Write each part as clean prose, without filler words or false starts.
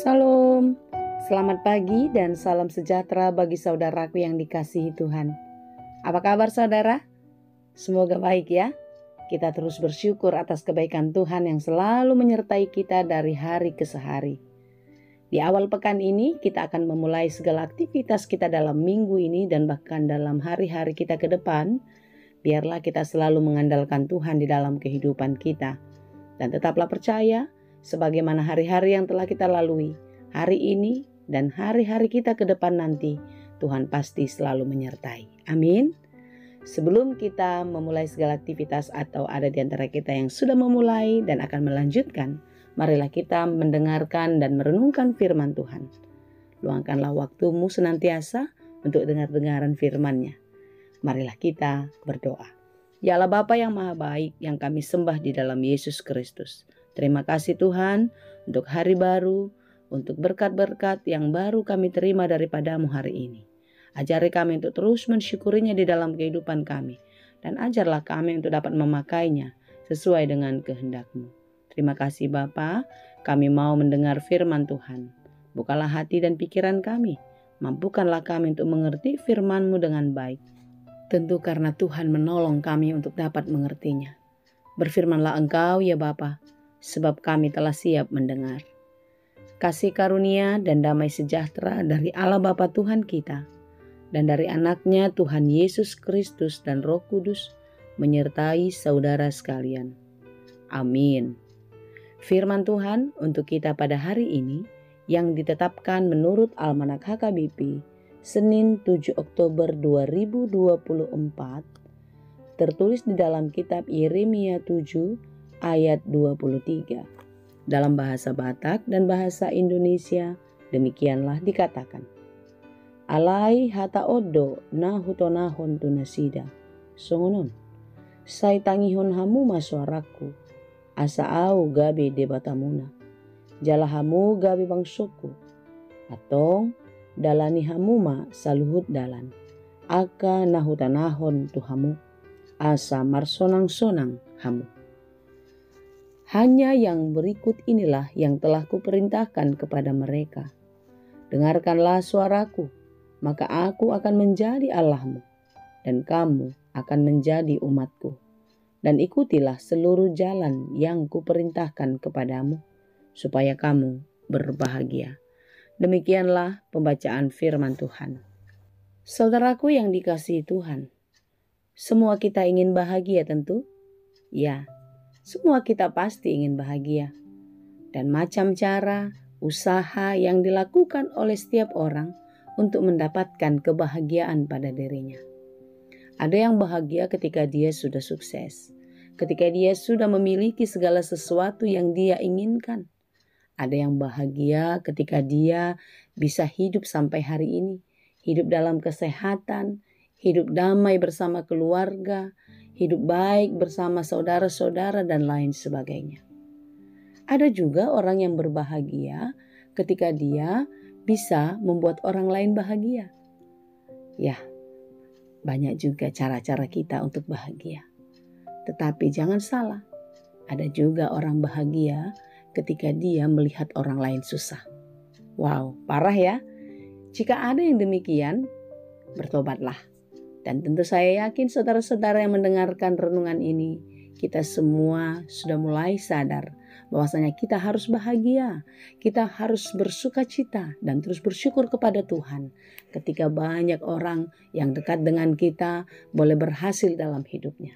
Salam, selamat pagi dan salam sejahtera bagi saudaraku yang dikasihi Tuhan. Apa kabar saudara? Semoga baik ya. Kita terus bersyukur atas kebaikan Tuhan yang selalu menyertai kita dari hari ke hari. Di awal pekan ini kita akan memulai segala aktivitas kita dalam minggu ini dan bahkan dalam hari-hari kita ke depan. Biarlah kita selalu mengandalkan Tuhan di dalam kehidupan kita. Dan tetaplah percaya, sebagaimana hari-hari yang telah kita lalui, hari ini dan hari-hari kita ke depan nanti, Tuhan pasti selalu menyertai. Amin. Sebelum kita memulai segala aktivitas atau ada di antara kita yang sudah memulai dan akan melanjutkan, marilah kita mendengarkan dan merenungkan firman Tuhan. Luangkanlah waktumu senantiasa untuk dengar-dengaran firman-Nya. Marilah kita berdoa. Ya Allah Bapa yang Maha Baik yang kami sembah di dalam Yesus Kristus. Terima kasih Tuhan untuk hari baru, untuk berkat-berkat yang baru kami terima daripada-Mu hari ini. Ajari kami untuk terus mensyukurinya di dalam kehidupan kami. Dan ajarlah kami untuk dapat memakainya sesuai dengan kehendak-Mu. Terima kasih Bapa, kami mau mendengar firman Tuhan. Bukalah hati dan pikiran kami. Mampukanlah kami untuk mengerti firman-Mu dengan baik. Tentu karena Tuhan menolong kami untuk dapat mengertinya. Berfirmanlah Engkau ya Bapa, sebab kami telah siap mendengar. Kasih karunia dan damai sejahtera dari Allah Bapa Tuhan kita, dan dari anaknya Tuhan Yesus Kristus dan Roh Kudus, menyertai saudara sekalian. Amin. Firman Tuhan untuk kita pada hari ini, yang ditetapkan menurut Almanak HKBP, Senin 7 Oktober 2024, tertulis di dalam kitab Yeremia 7 ayat 23. Dalam bahasa Batak dan bahasa Indonesia, demikianlah dikatakan. Alai hata odo na hutonahon tunasida, songonon, sai tangihon hamu masuaraku, asa au gabe debatamuna, jalahamu gabe bangsoku, atong dalani hamuma saluhut dalan, aka nahutanahon tuhamu, asa marsonang-sonang hamu. Hanya yang berikut inilah yang telah kuperintahkan kepada mereka. Dengarkanlah suaraku, maka aku akan menjadi Allahmu, dan kamu akan menjadi umatku. Dan ikutilah seluruh jalan yang kuperintahkan kepadamu, supaya kamu berbahagia. Demikianlah pembacaan firman Tuhan. Saudaraku yang dikasihi Tuhan, semua kita ingin bahagia tentu? Ya. Semua kita pasti ingin bahagia. Dan macam cara, usaha yang dilakukan oleh setiap orang untuk mendapatkan kebahagiaan pada dirinya. Ada yang bahagia ketika dia sudah sukses, ketika dia sudah memiliki segala sesuatu yang dia inginkan. Ada yang bahagia ketika dia bisa hidup sampai hari ini, hidup dalam kesehatan, hidup damai bersama keluarga, hidup baik bersama saudara-saudara dan lain sebagainya. Ada juga orang yang berbahagia ketika dia bisa membuat orang lain bahagia. Ya, banyak juga cara-cara kita untuk bahagia. Tetapi jangan salah, ada juga orang bahagia ketika dia melihat orang lain susah. Wow, parah ya. Jika ada yang demikian, bertobatlah. Dan tentu saya yakin saudara-saudara yang mendengarkan renungan ini, kita semua sudah mulai sadar bahwasanya kita harus bahagia, kita harus bersuka cita dan terus bersyukur kepada Tuhan ketika banyak orang yang dekat dengan kita boleh berhasil dalam hidupnya.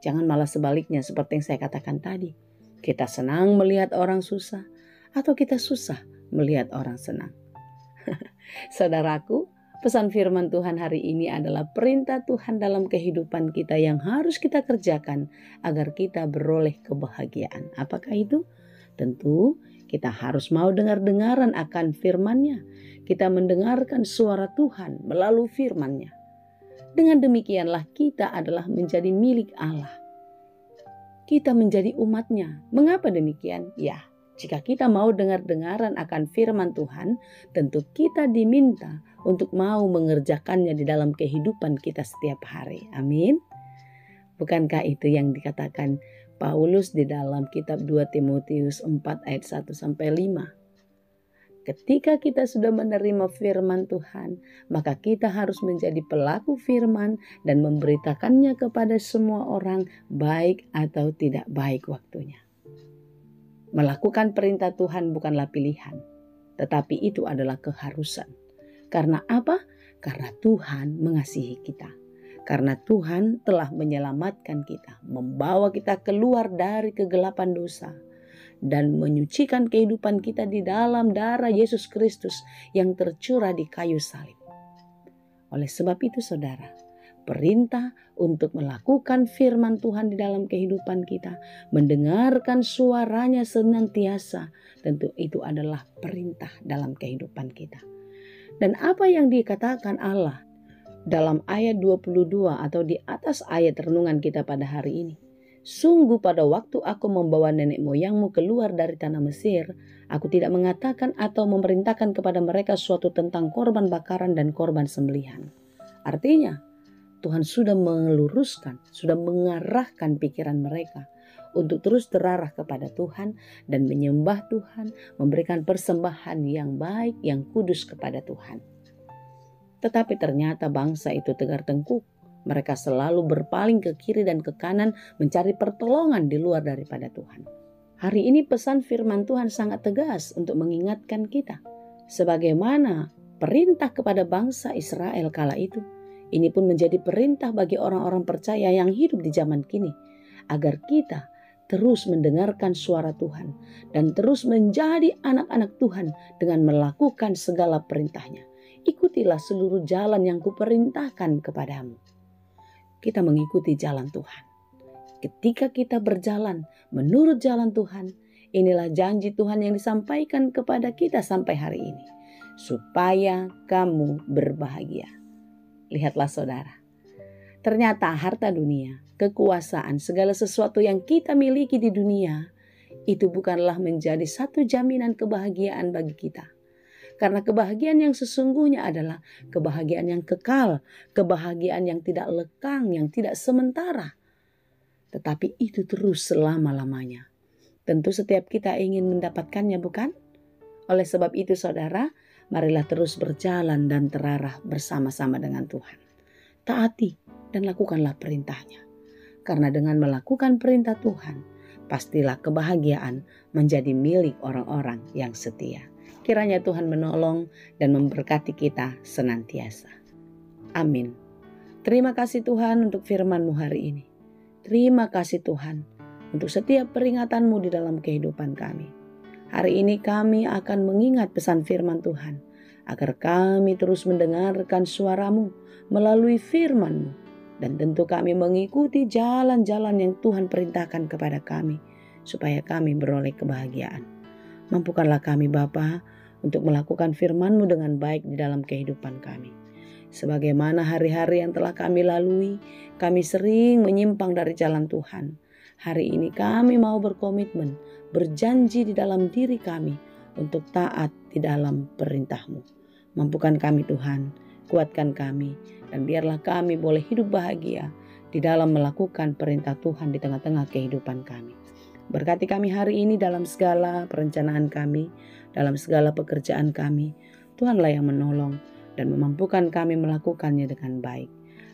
Jangan malah sebaliknya seperti yang saya katakan tadi. Kita senang melihat orang susah atau kita susah melihat orang senang. Saudaraku, pesan firman Tuhan hari ini adalah perintah Tuhan dalam kehidupan kita yang harus kita kerjakan agar kita beroleh kebahagiaan. Apakah itu? Tentu kita harus mau dengar-dengaran akan firman-Nya. Kita mendengarkan suara Tuhan melalui firman-Nya. Dengan demikianlah kita adalah menjadi milik Allah. Kita menjadi umat-Nya. Mengapa demikian? Ya, jika kita mau dengar-dengaran akan firman Tuhan, tentu kita diminta untuk mau mengerjakannya di dalam kehidupan kita setiap hari. Amin. Bukankah itu yang dikatakan Paulus di dalam kitab 2 Timotius 4 ayat 1-5? ketika kita sudah menerima firman Tuhan, maka kita harus menjadi pelaku firman dan memberitakannya kepada semua orang, baik atau tidak baik waktunya. Melakukan perintah Tuhan bukanlah pilihan, tetapi itu adalah keharusan. Karena apa? Karena Tuhan mengasihi kita. Karena Tuhan telah menyelamatkan kita, membawa kita keluar dari kegelapan dosa, dan menyucikan kehidupan kita di dalam darah Yesus Kristus yang tercurah di kayu salib. Oleh sebab itu saudara, perintah untuk melakukan firman Tuhan di dalam kehidupan kita, mendengarkan suaranya senantiasa, tentu itu adalah perintah dalam kehidupan kita. Dan apa yang dikatakan Allah dalam ayat 22 atau di atas ayat renungan kita pada hari ini. Sungguh pada waktu aku membawa nenek moyangmu keluar dari tanah Mesir, aku tidak mengatakan atau memerintahkan kepada mereka suatu tentang korban bakaran dan korban sembelihan. Artinya, Tuhan sudah meluruskan, sudah mengarahkan pikiran mereka untuk terus terarah kepada Tuhan dan menyembah Tuhan, memberikan persembahan yang baik, yang kudus kepada Tuhan. Tetapi ternyata bangsa itu tegar tengkuk. Mereka selalu berpaling ke kiri dan ke kanan mencari pertolongan di luar daripada Tuhan. Hari ini pesan firman Tuhan sangat tegas untuk mengingatkan kita. Sebagaimana perintah kepada bangsa Israel kala itu, ini pun menjadi perintah bagi orang-orang percaya yang hidup di zaman kini. Agar kita terus mendengarkan suara Tuhan dan terus menjadi anak-anak Tuhan dengan melakukan segala perintahnya. Ikutilah seluruh jalan yang kuperintahkan kepadamu. Kita mengikuti jalan Tuhan. Ketika kita berjalan menurut jalan Tuhan, inilah janji Tuhan yang disampaikan kepada kita sampai hari ini. Supaya kamu berbahagia. Lihatlah saudara. Ternyata harta dunia, kekuasaan, segala sesuatu yang kita miliki di dunia, itu bukanlah menjadi satu jaminan kebahagiaan bagi kita. Karena kebahagiaan yang sesungguhnya adalah kebahagiaan yang kekal, kebahagiaan yang tidak lekang, yang tidak sementara. Tetapi itu terus selama-lamanya. Tentu setiap kita ingin mendapatkannya, bukan? Oleh sebab itu saudara, marilah terus berjalan dan terarah bersama-sama dengan Tuhan. Taati dan lakukanlah perintahnya. Karena dengan melakukan perintah Tuhan, pastilah kebahagiaan menjadi milik orang-orang yang setia. Kiranya Tuhan menolong dan memberkati kita senantiasa. Amin. Terima kasih Tuhan untuk firman-Mu hari ini. Terima kasih Tuhan untuk setiap peringatanmu di dalam kehidupan kami. Hari ini kami akan mengingat pesan firman Tuhan, agar kami terus mendengarkan suara-Mu melalui firman-Mu, dan tentu kami mengikuti jalan-jalan yang Tuhan perintahkan kepada kami, supaya kami beroleh kebahagiaan. Mampukanlah kami Bapa untuk melakukan firman-Mu dengan baik di dalam kehidupan kami. Sebagaimana hari-hari yang telah kami lalui, kami sering menyimpang dari jalan Tuhan. Hari ini kami mau berkomitmen, berjanji di dalam diri kami untuk taat di dalam perintah-Mu. Mampukan kami Tuhan, kuatkan kami, dan biarlah kami boleh hidup bahagia di dalam melakukan perintah Tuhan di tengah-tengah kehidupan kami. Berkati kami hari ini dalam segala perencanaan kami, dalam segala pekerjaan kami. Tuhanlah yang menolong dan memampukan kami melakukannya dengan baik.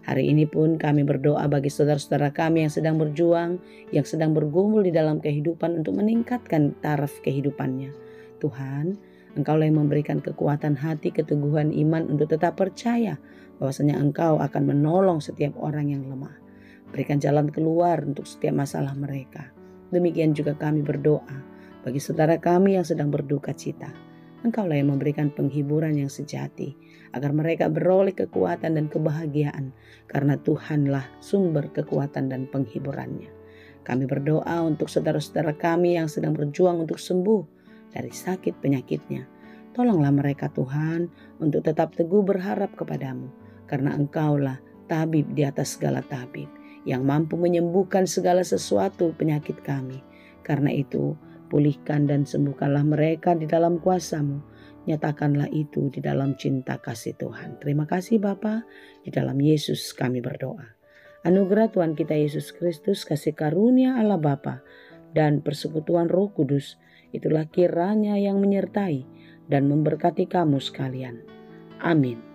Hari ini pun kami berdoa bagi saudara-saudara kami yang sedang berjuang, yang sedang bergumul di dalam kehidupan untuk meningkatkan taraf kehidupannya. Tuhan, Engkaulah yang memberikan kekuatan hati, keteguhan iman untuk tetap percaya bahwasanya Engkau akan menolong setiap orang yang lemah. Berikan jalan keluar untuk setiap masalah mereka. Demikian juga kami berdoa bagi saudara kami yang sedang berduka cita. Engkaulah yang memberikan penghiburan yang sejati, agar mereka beroleh kekuatan dan kebahagiaan, karena Tuhanlah sumber kekuatan dan penghiburannya. Kami berdoa untuk saudara-saudara kami yang sedang berjuang untuk sembuh dari sakit penyakitnya. Tolonglah mereka Tuhan untuk tetap teguh berharap kepadamu, karena Engkaulah tabib di atas segala tabib, yang mampu menyembuhkan segala sesuatu penyakit kami. Karena itu, pulihkan dan sembuhkanlah mereka di dalam kuasa-Mu. Nyatakanlah itu di dalam cinta kasih Tuhan. Terima kasih Bapa, di dalam Yesus kami berdoa. Anugerah Tuhan kita Yesus Kristus, kasih karunia Allah Bapa, dan persekutuan Roh Kudus, itulah kiranya yang menyertai dan memberkati kamu sekalian. Amin.